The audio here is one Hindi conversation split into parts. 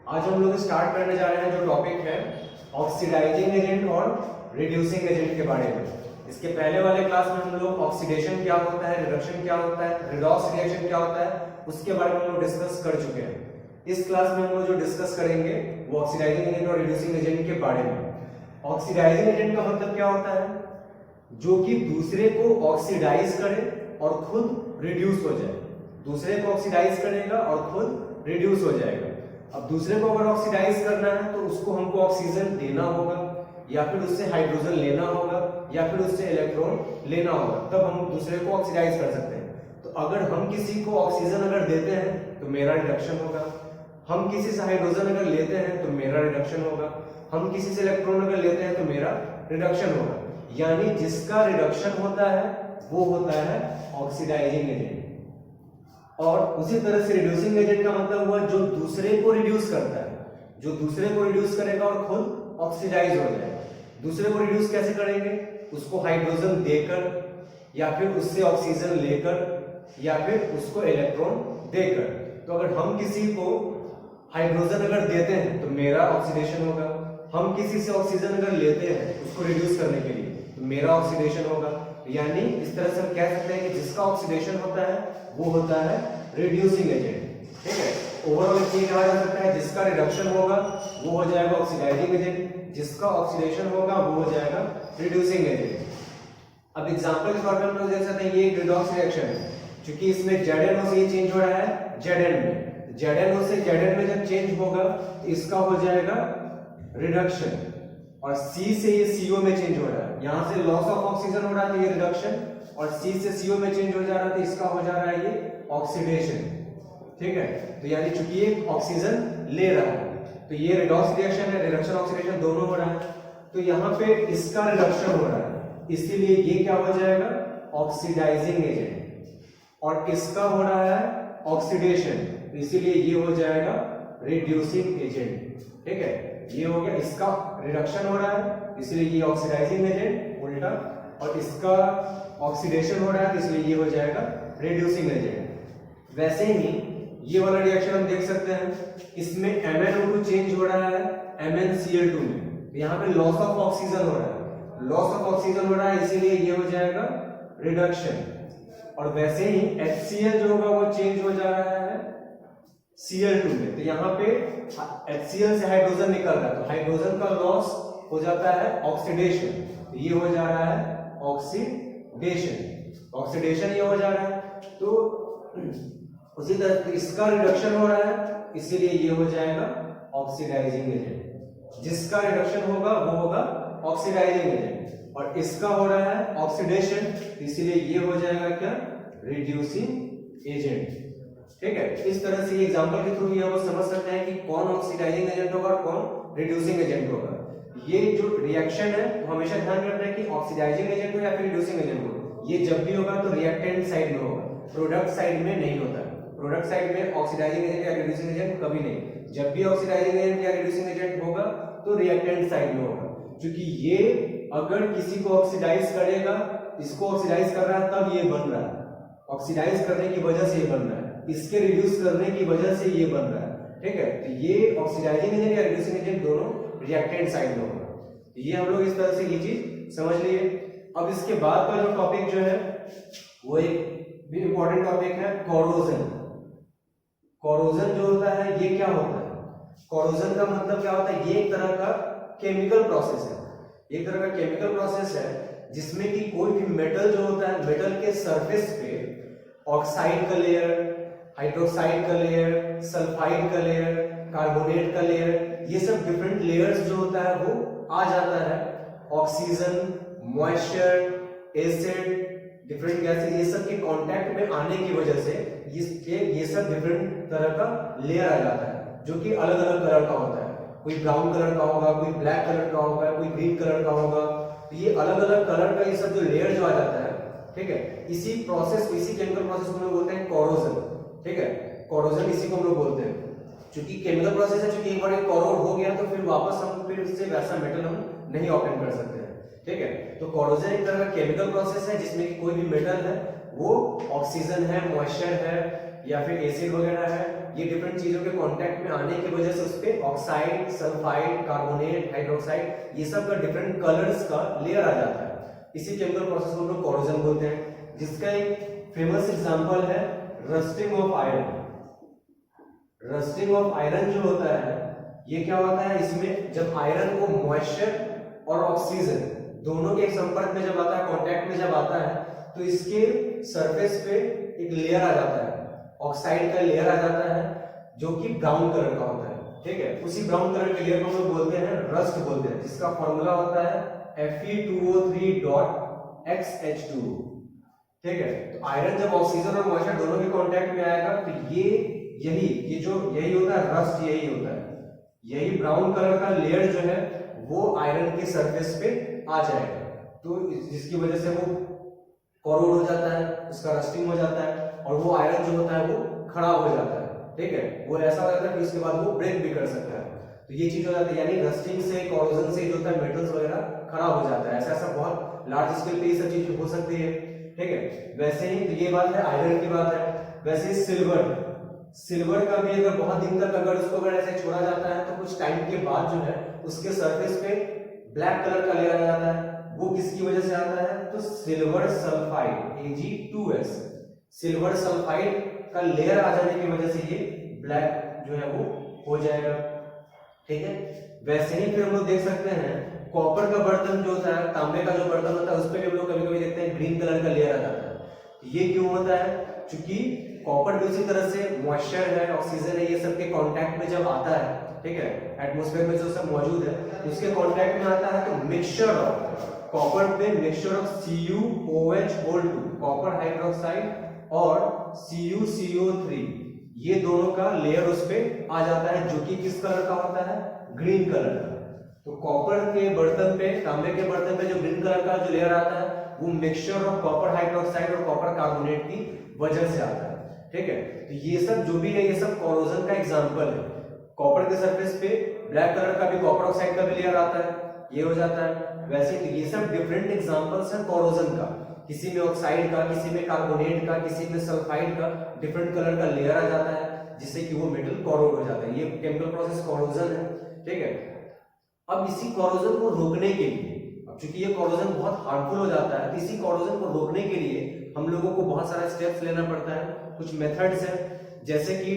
आज हम लोग स्टार्ट करने जा रहे हैं जो टॉपिक है ऑक्सीडाइजिंग एजेंट और रिड्यूसिंग एजेंट के बारे में। इसके पहले वाले क्लास में हम लोग ऑक्सीडेशन क्या होता है, रिडक्शन क्या होता है, रिडॉक्स रिएक्शन क्या होता है, उसके बारे में हम लोग डिस्कस कर चुके हैं। इस क्लास में हम लोग जो डिस्कस करेंगे वो ऑक्सीडाइजिंग एजेंट और रिड्यूसिंग एजेंट के बारे में। ऑक्सीडाइजिंग एजेंट का मतलब क्या होता है? जो कि दूसरे को ऑक्सीडाइज करे और खुद रिड्यूस हो जाए। दूसरे को ऑक्सीडाइज करेगा और खुद रिड्यूस हो जाएगा। अब दूसरे को अगर ऑक्सीडाइज करना है तो उसको हमको ऑक्सीजन देना होगा या फिर उससे हाइड्रोजन लेना होगा या फिर उससे इलेक्ट्रॉन लेना होगा, तब हम दूसरे को ऑक्सीडाइज कर सकते हैं। तो अगर हम किसी को ऑक्सीजन अगर देते हैं तो मेरा रिडक्शन होगा, हम किसी से हाइड्रोजन अगर लेते हैं तो मेरा रिडक्शन होगा, हम किसी से इलेक्ट्रॉन अगर लेते हैं तो मेरा रिडक्शन होगा। यानी जिसका रिडक्शन होता है वो होता है ऑक्सीडाइजिंग एजेंट। और उसी तरह से रिड्यूसिंग एजेंट का मतलब हुआ जो दूसरे को रिड्यूस करता है, जो दूसरे को रिड्यूस करेगा और खुद ऑक्सीडाइज हो जाएगा। दूसरे को रिड्यूस कैसे करेंगे? उसको हाइड्रोजन देकर या फिर उससे ऑक्सीजन लेकर या फिर उसको इलेक्ट्रॉन देकर। तो अगर हम किसी को हाइड्रोजन अगर देते हैं तो मेरा ऑक्सीडेशन होगा, हम किसी से ऑक्सीजन अगर लेते हैं उसको रिड्यूस करने के लिए तो मेरा ऑक्सीडेशन होगा। यानी इस तरह से हम कह सकते हैं कि जिसका ऑक्सीडेशन होता है वो होता है रिड्यूसिंग एजेंट। ठीक है, ओवरऑल ये कहा जा सकता है जिसका रिडक्शन होगा वो हो जाएगा ऑक्सीडाइजिंग एजेंट, जिसका ऑक्सीडेशन होगा वो हो जाएगा रिड्यूसिंग एजेंट। अब एग्जांपल के तौर पे हम लोग देख सकते हैं ये एक रिडॉक्स रिएक्शन है, क्योंकि इसमें ZnO से ये चेंज हो रहा है Zn में। ZnO से Zn में जब चेंज होगा तो इसका हो जाएगा रिडक्शन, और C से ये CO में चेंज हो रहा है। यहां से लॉस ऑफ ऑक्सीजन हो रहा है तो ये रिडक्शन, और C से CO में चेंज हो जा रहा है तो इसका हो जा रहा है ये ऑक्सीडेशन। ठीक है, तो यानी चूंकि ये ऑक्सीजन ले रहा है तो ये रिडॉक्स रिएक्शन है, रिडक्शन ऑक्सीडेशन दोनों हो रहा है। तो यहाँ पे इसका रिडक्शन हो रहा है, इसीलिए ये क्या हो जाएगा ऑक्सीडाइजिंग एजेंट, और इसका हो रहा है ऑक्सीडेशन, इसीलिए ये हो जाएगा रिड्यूसिंग एजेंट। ठीक है, ये हो गया, इसका रिडक्शन हो रहा है इसलिए ये ऑक्सीडाइजिंग एजेंट उल्टा, और इसका ऑक्सीडेशन हो रहा है इसलिए ये हो जाएगा रिड्यूसिंग एजेंट। वैसे ही ये वाला रिएक्शन हम देख सकते हैं, इसमें MnO2 चेंज हो रहा है MnCl2 में, यहाँ पे लॉस ऑफ ऑक्सीजन हो रहा है, लॉस ऑफ ऑक्सीजन हो रहा है इसीलिए ये हो जाएगा रिडक्शन। और वैसे ही HCl जो होगा वो चेंज हो जा रहा है Cl2 में, तो यहाँ पे HCl से हाइड्रोजन निकल रहा है तो हाइड्रोजन का लॉस हो जाता है ऑक्सीडेशन, तो ये हो जा रहा है ऑक्सीडेशन, ऑक्सीडेशन ये हो जा रहा है। तो उसी तरह इसका रिडक्शन हो रहा है इसीलिए ये हो जाएगा ऑक्सीडाइजिंग एजेंट, जिसका रिडक्शन होगा वो होगा ऑक्सीडाइजिंग एजेंट, और इसका हो रहा है ऑक्सीडेशन इसीलिए ये हो जाएगा क्या रिड्यूसिंग एजेंट। ठीक है, इस तरह से एग्जांपल के थ्रू ये हम समझ सकते हैं कि कौन ऑक्सीडाइजिंग एजेंट होगा और कौन रिड्यूसिंग एजेंट होगा। ये जो रिएक्शन है वो हमेशा ध्यान रखना है कि ऑक्सीडाइजिंग एजेंट हो या फिर रिड्यूसिंग एजेंट हो, ये जब भी होगा तो रिएक्टेंट साइड में होगा, प्रोडक्ट साइड में नहीं होता। प्रोडक्ट साइड में ऑक्सीडाइजिंग एजेंट या रिड्यूसिंग एजेंट कभी नहीं। जब भी ऑक्सीडाइजिंग एजेंट या रिड्यूसिंग एजेंट होगा तो रिएक्टेंट साइड में होगा, क्योंकि ये अगर किसी को ऑक्सीडाइज करेगा, इसको ऑक्सीडाइज कर रहा है तब ये बन रहा है, ऑक्सीडाइज करने की वजह से ये बन रहा है, इसके रिड्यूस करने की वजह से ये बन रहा है। ठीक है, तो ये ऑक्सीडाइजिंग एजेंट या रिड्यूसिंग एजेंट दोनों रिएक्टेंट साइड में होगा। तो ये हम लोग इस तरह से ये चीज समझ लिए। अब इसके बाद का जो टॉपिक जो है वो एक भी इंपॉर्टेंट टॉपिक है कोरोजन। कोरोजन जो होता है ये क्या होता है? कोरोजन का मतलब क्या होता है? ये एक तरह का केमिकल प्रोसेस है, एक तरह का केमिकल प्रोसेस है जिसमें कि कोई भी मेटल जो होता है, मेटल के सरफेस पे ऑक्साइड का लेयर, हाइड्रोक्साइड का लेयर, सल्फाइड का लेयर, कार्बोनेट का लेयर, ये सब डिफरेंट लेयर्स जो होता है वो आ जाता है। Oxygen, moisture, acid, different gases, ये सब के कांटेक्ट में आने की वजह से ये सब डिफरेंट तरह का लेयर आ जाता है, जो कि अलग अलग कलर का होता है। कोई ब्राउन कलर का होगा, कोई ब्लैक कलर का होगा, कोई ग्रीन कलर का होगा। तो ये अलग अलग कलर का ये सब जो लेयर जो आ जाता है, ठीक है, इसी प्रोसेस, इसी केमिकल प्रोसेस को हम लोग बोलते हैं कोरोजन। ठीक है, कोरोजन इसी को हम लोग बोलते हैं। क्योंकि केमिकल प्रोसेस है, क्योंकि एक बार कोरोड हो गया तो फिर वापस हम फिर उससे वैसा मेटल हम नहीं ऑब्टेन कर सकते हैं। ठीक है, तो कोरोजन एक तरह का केमिकल प्रोसेस है जिसमें कि कोई भी मेटल है वो ऑक्सीजन है, मॉइस्चर है या फिर एसिड वगैरह है, ये डिफरेंट चीजों के कांटेक्ट में आने की वजह से उस पे ऑक्साइड, सल्फाइड, कार्बोनेट, हाइड्रोक्साइड, ये सब का डिफरेंट कलर्स का लेयर आ जाता है। इसी केमिकल प्रोसेस को हम लोग कोरोजन बोलते हैं, जिसका एक फेमस एग्जांपल है rusting of iron. Rusting of iron जो होता है, ये क्या होता है, इसमें जब आयरन को मॉइस्चर और ऑक्सीजन दोनों के संपर्क में जब आता है, कांटेक्ट में जब आता है, तो इसके सरफेस पे एक लेयर आ जाता है, ऑक्साइड का लेयर आ जाता है, जो कि ब्राउन कलर का होता है। ठीक है, उसी ब्राउन कलर के लेयर को हम लोग बोलते हैं रस्ट बोलते हैं, जिसका फॉर्मूला होता है Fe2O3.XH2। ठीक है, तो आयरन जब ऑक्सीजन और मॉइस्चर दोनों के कांटेक्ट में आएगा तो यही होता है रस्ट, यही होता है, यही ब्राउन कलर का लेयर जो है वो आयरन के सरफेस पे आ जाएगा, तो जिसकी वजह से वो कोरोड हो जाता है, उसका रस्टिंग हो जाता है, और वो आयरन जो होता है वो खराब हो जाता है। ठीक है, वो ऐसा हो जाता है कि उसके बाद वो ब्रेक भी कर सकता है। तो ये चीज हो जाती है, यानी रस्टिंग से, कोरोजन से जो होता है मेटल्स वगैरह खराब हो जाता है। ऐसा बहुत लार्ज स्केल पे ये सब चीज हो सकती है। ठीक है, वैसे ही तो ये बात है, आयरन की बात है। वैसे सिल्वर का भी अगर बहुत दिन तक अगर ऐसे छोड़ा जाता है तो कुछ टाइम के बाद जो है उसके सरफेस पे ब्लैक कलर का लेयर आ जाता है। वो किसकी वजह से आता है, तो silver sulphide Ag2S, silver sulphide का लेयर आ जाने की वजह से ये ब्लैक जो है वो हो जाएगा। ठीक है, वैसे ही फिर हम लोग देख सकते हैं कॉपर का बर्तन जो होता है, तांबे का जो बर्तन होता है, उस पर भी हम लोग कभी-कभी देखते हैं ग्रीन कलर का लेयर आ जाता है। ये क्यों होता है, क्योंकि कॉपर भी उसी तरह से मॉइस्चर है, ऑक्सीजन है, ये सब के कांटेक्ट में जब आता है, ठीक है, एटमॉस्फेयर में जो सब मौजूद है उसके कांटेक्ट में आता है, तो मिक्सचर ऑफ कॉपर पे mixture of CuOH2, copper hydroxide और CuCO3, ये दोनों का लेयर उस पे आ जाता है, जो कि किस कलर का होता है, ग्रीन कलर का। तो कॉपर के बर्तन पे, तांबे के बर्तन पे जो ग्रीन कलर का जो लेयर आता है वो मिक्सचर ऑफ कॉपर हाइड्रोक्साइड और कॉपर कार्बोनेट की वजह से आता है। ठीक है, तो ये सब जो भी है ये सब कोरोजन का एग्जांपल है। कॉपर के सरफेस पे ब्लैक कलर का भी, कॉपर ऑक्साइड का भी लेयर आता है, ये हो जाता है। वैसे तो ये सब डिफरेंट एग्जांपल्स हैं कोरोजन का, किसी में ऑक्साइड का, किसी में कार्बोनेट का, किसी में सल्फाइड का डिफरेंट कलर का लेयर आ जाता है, जिससे कि वो मेटल कोरोड हो जाता है। ये केमिकल प्रोसेस कोरोजन है। ठीक है, अब इसी कोरोजन को रोकने के लिए, अब चूंकि ये कोरोजन बहुत हार्मफुल हो जाता है, तो इसी कोरोजन को रोकने के लिए हम लोगों को बहुत सारे स्टेप्स लेना पड़ता है। कुछ मेथड्स हैं, जैसे कि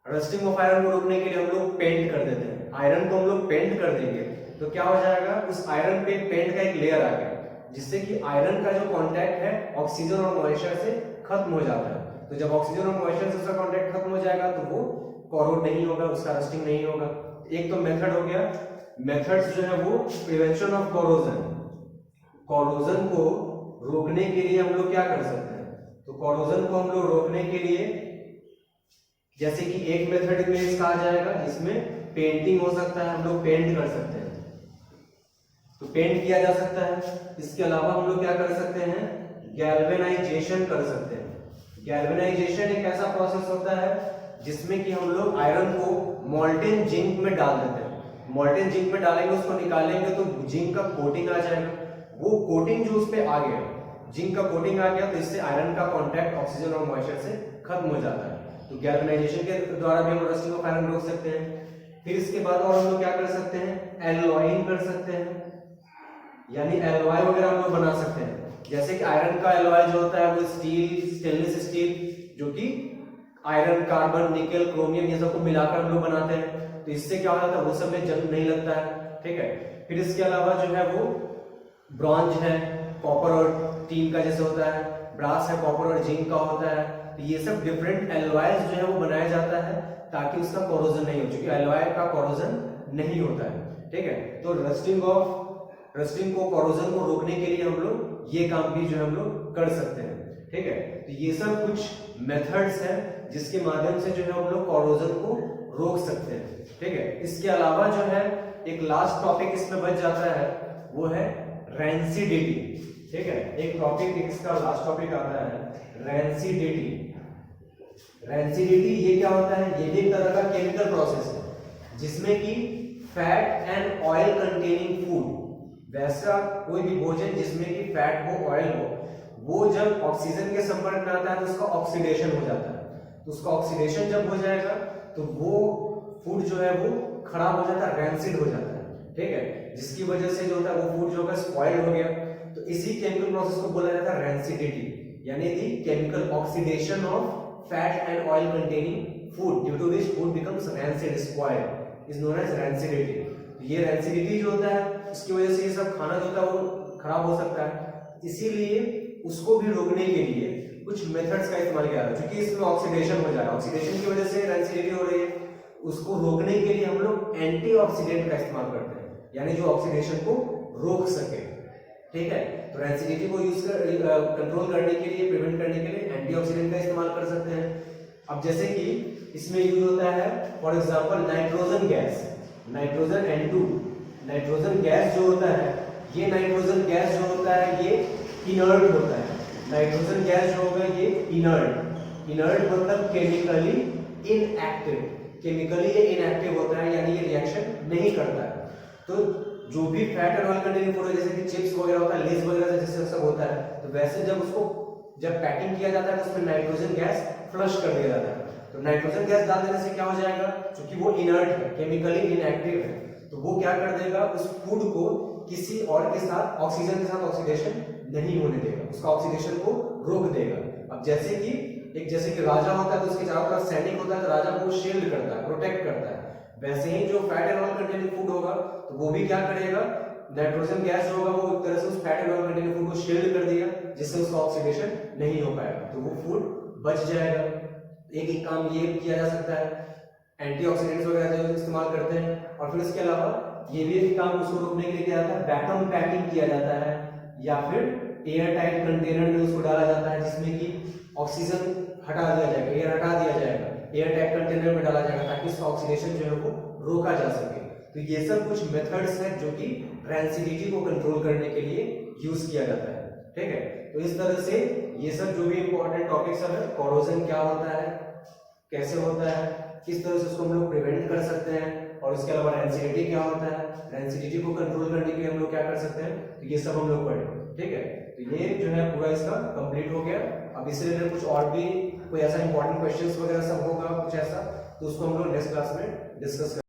रस्टिंग ऑफ आयरन को रोकने के लिए हम लोग पेंट कर देते हैं। आयरन को हम लोग पेंट कर देंगे तो क्या हो जाएगा, उस आयरन पे पेंट का एक लेयर आ गया, जिससे कि आयरन का जो कांटेक्ट है ऑक्सीजन और मॉइस्चर से खत्म हो जाता है। तो जब ऑक्सीजन और मॉइस्चर से उसका कांटेक्ट खत्म हो जाएगा तो वो कोरोड नहीं होगा, उसका रस्टिंग नहीं होगा। एक तो मेथड हो गया। मेथड्स जो है वो प्रिवेंशन ऑफ कोरोजन, कोरोजन को रोकने के लिए हम लोग क्या कर सकते हैं, तो कोरोजन को हम लोग रोकने के लिए जैसे कि एक मेथड में इसका आ जाएगा, इसमें पेंटिंग हो सकता है, हम लोग पेंट कर सकते हैं, तो पेंट किया जा सकता है। इसके अलावा हम लोग क्या कर सकते हैं, गैल्वेनाइजेशन कर सकते हैं। गैल्वेनाइजेशन एक ऐसा प्रोसेस होता है जिसमें कि हम लोग आयरन को मोल्टेन जिंक में डाल देते हैं। मोल्टेन जिंक में डालेंगे, उसको निकालेंगे तो जिंक का कोटिंग आ जाएगा। वो कोटिंग जो उस पे आ गया, जिंक का कोटिंग आ गया, तो इससे आयरन का कांटेक्ट ऑक्सीजन और मॉइस्चर से खत्म हो जाता है। तो गैल्वेनाइजेशन के द्वारा भी हम रस्टिंग ऑफ आयरन रोक सकते हैं। फिर इसके बाद और हम लोग क्या कर सकते हैं, एलॉइंग कर सकते हैं, यानी एलॉय वगैरह हम लोग बना सकते हैं। जैसे कि आयरन का एलॉय जो होता है वो स्टील, स्टेनलेस स्टील, जो कि आयरन, कार्बन, निकेल, क्रोमियम ये सब को मिलाकर हम लोग बनाते हैं। तो इससे क्या हो जाता है, वो सब में जंग नहीं लगता है। ठीक है, फिर इसके अलावा जो है वो ब्रॉन्ज है, कॉपर और टीन का जैसे होता है, ब्रास है, कॉपर और जिंक का होता है। तो ये सब डिफरेंट एलॉयज जो है वो बनाया जाता है ताकि उसका कोरोजन नहीं हो, क्योंकि एलॉय का कोरोजन नहीं होता है। ठीक है, तो रस्टिंग को, कोरोजन को रोकने के लिए हम लोग ये काम भी जो है हम लोग कर सकते हैं। ठीक है, तो ये सब कुछ मेथड्स हैं जिसके माध्यम से जो है हम लोग कोरोजन को रोक सकते हैं। ठीक है, इसके अलावा जो है एक लास्ट टॉपिक इसमें बच जाता है, वो है रेंसिडिटी। ठीक है, एक टॉपिक इसका लास्ट टॉपिक आता है रेंसिडिटी। रेंसिडिटी ये क्या होता है, ये भी एक तरह का केमिकल प्रोसेस है जिसमें कि fat and oil containing food, वैसा कोई भी भोजन जिसमें कि फैट हो, ऑयल हो, वो जब ऑक्सीजन के संपर्क में आता है तो उसका ऑक्सीडेशन हो जाता है। तो उसका ऑक्सीडेशन जब हो जाएगा तो वो फूड जो है वो खराब हो जाता है, रैंसिड हो जाता है, ठीक है, जिसकी वजह से जो होता है वो फूड जो है स्पॉइल्ड हो गया। तो इसी केमिकल प्रोसेस को बोला जाता है रैंसिडिटी, यानी the chemical oxidation of fat and oil containing food due to which food becomes rancid, spoiled, is known as rancidity. ये रैंसिडिटी जो होता है इसकी वजह से ये सब खाना जो होता है वो खराब हो सकता है। इसीलिए उसको भी रोकने के लिए कुछ मेथड्स का इस्तेमाल किया जाता है, क्योंकि इसमें ऑक्सीडेशन हो जा रहा है, ऑक्सीडेशन की वजह से रैंसिडिटी हो रही है। उसको रोकने के लिए हम लोग एंटीऑक्सीडेंट का इस्तेमाल करते हैं, यानी जो ऑक्सीडेशन को रोक सके, ठीक है। तो रैंसिडिटी को यूज कर कंट्रोल करने के लिए, प्रिवेंट करने के लिए एंटीऑक्सीडेंट का इस्तेमाल कर सकते हैं। अब जैसे कि इसमें यूज होता है for example nitrogen gas, nitrogen N2, nitrogen gas जो होता है, ये नाइट्रोजन गैस जो होता है ये इनर्ट होता है। नाइट्रोजन गैस जो होगा ये इनर्ट, इनर्ट मतलब केमिकली इनएक्टिव, केमिकली ये इनएक्टिव होता है, यानी ये रिएक्शन नहीं करता है। तो जो भी fat and oil containing food जैसे कि चिप्स वगैरह होता है, लेस वगैरह जैसे सब होता है, तो वैसे जब उसको जब पैकिंग किया जाता है तो उसमें नाइट्रोजन गैस फ्लश कर दिया जाता है। तो नाइट्रोजन गैस डाल देने से क्या हो जाएगा, क्योंकि वो इनर्ट है, केमिकली इनएक्टिव है, तो वो क्या कर देगा, उस फूड को किसी और के साथ, ऑक्सीजन के साथ ऑक्सीडेशन नहीं होने देगा, उसका ऑक्सीडेशन को रोक देगा। अब जैसे कि राजा होता है तो उसके चारों तरफ सैनिक होता है, तो राजा को शील्ड करता है, प्रोटेक्ट करता है। वैसे ही जो fat and oil containing food होगा तो वो भी क्या करेगा, नाइट्रोजन गैस जो होगा वो एक तरह से उस fat and oil containing food को शील्ड कर दिया, जिससे उसका ऑक्सीडेशन नहीं हो पाएगा, तो वो फूड बच जाएगा। एक काम ये किया जा सकता है, एंटीऑक्सीडेंट्स वगैरह जो इस्तेमाल करते हैं। और फिर इसके अलावा ये भी एक काम उसको रोकने के लिए किया जाता है, वैक्यूम पैकिंग किया जाता है, या फिर एयर टाइट कंटेनर में उसको डाला जाता है जिसमें कि ऑक्सीजन हटा दिया जाएगा, एयर हटा दिया जाएगा, एयर टाइट कंटेनर में डाला जाएगा ताकि उसका ऑक्सीडेशन जो है वो रोका जा सके। तो ये सब कुछ मेथड्स हैं जो कि रैंसिडिटी को कंट्रोल करने के लिए यूज किया जाता है, ठीक है। तो इस तरह से ये सब जो भी इंपॉर्टेंट टॉपिक्स है, कोरोजन क्या होता है, कैसे होता है, किस तरह से उसको हम लोग प्रिवेंट कर सकते हैं, और इसके अलावा रैंसिडिटी क्या होता है, रैंसिडिटी को कंट्रोल करने के लिए हम लोग क्या कर सकते हैं, तो ये सब हम लोग पढ़े, ठीक है। तो ये जो है पूरा इसका कंप्लीट हो गया। अब इससे रिलेटेड कुछ और भी कोई ऐसा इंपॉर्टेंट क्वेश्चंस वगैरह सब होगा कुछ ऐसा, तो उसको हम लोग नेक्स्ट क्लास में डिस्कस